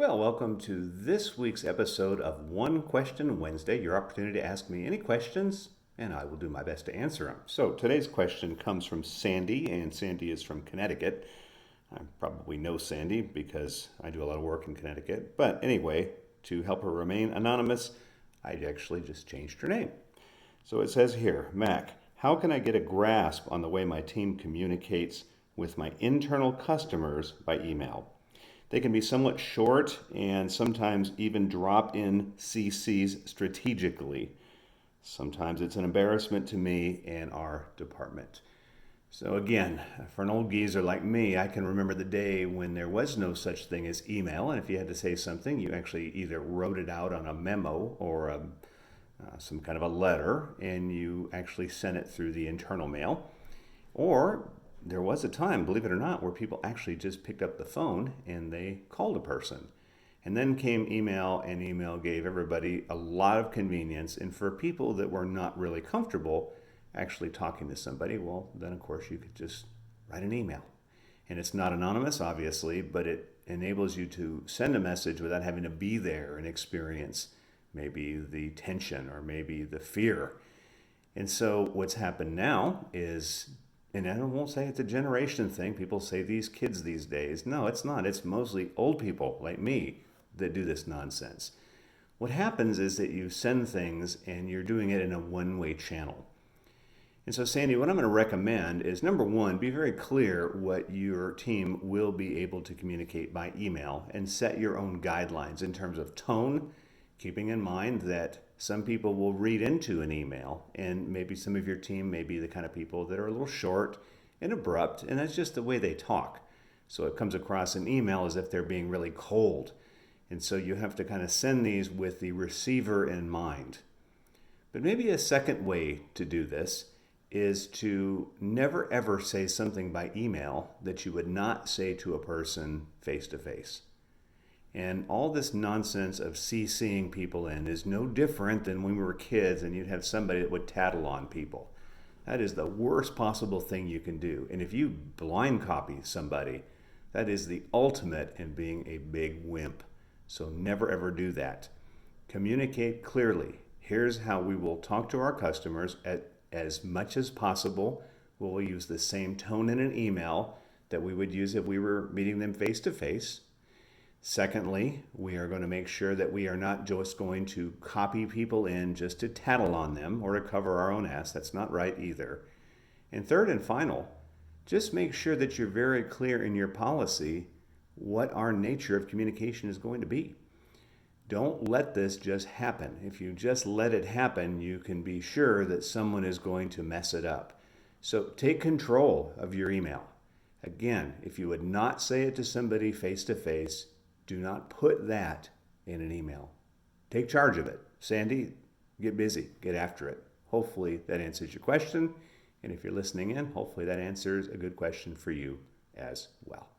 Well, welcome to this week's episode of One Question Wednesday, your opportunity to ask me any questions, and I will do my best to answer them. So, today's question comes from Sandy, and Sandy is from Connecticut. I probably know Sandy because I do a lot of work in Connecticut. But anyway, to help her remain anonymous, I actually just changed her name. So it says here, Mac, how can I get a grasp on the way my team communicates with my internal customers by email? They can be somewhat short and sometimes even drop in CCs strategically. Sometimes it's an embarrassment to me and our department. So again, for an old geezer like me, I can remember the day when there was no such thing as email, and if you had to say something, you actually either wrote it out on a memo or some kind of a letter, and you actually sent it through the internal mail. Or there was a time, believe it or not, where people actually just picked up the phone and they called a person. And then came email, and email gave everybody a lot of convenience. And for people that were not really comfortable actually talking to somebody, well, then of course you could just write an email. And it's not anonymous, obviously, but it enables you to send a message without having to be there and experience maybe the tension or maybe the fear. And so what's happened now is, and I won't say it's a generation thing. People say these kids these days. No, it's not. It's mostly old people like me that do this nonsense. What happens is that you send things and you're doing it in a one-way channel. And so, Sandy, what I'm going to recommend is number one, be very clear what your team will be able to communicate by email and set your own guidelines in terms of tone, keeping in mind that some people will read into an email, and maybe some of your team may be the kind of people that are a little short and abrupt, and that's just the way they talk. So it comes across in email as if they're being really cold. And so you have to kind of send these with the receiver in mind. But maybe a second way to do this is to never ever say something by email that you would not say to a person face to face. And all this nonsense of CCing people in is no different than when we were kids and you'd have somebody that would tattle on people. That is the worst possible thing you can do. And if you blind copy somebody, that is the ultimate in being a big wimp. So never ever do that. Communicate clearly. Here's how we will talk to our customers as much as possible. We'll use the same tone in an email that we would use if we were meeting them face to face. Secondly, we are going to make sure that we are not just going to copy people in just to tattle on them or to cover our own ass. That's not right either. And third and final, just make sure that you're very clear in your policy what our nature of communication is going to be. Don't let this just happen. If you just let it happen, you can be sure that someone is going to mess it up. So take control of your email. Again, if you would not say it to somebody face to face, do not put that in an email. Take charge of it. Sandy, get busy, get after it. Hopefully that answers your question. And if you're listening in, hopefully that answers a good question for you as well.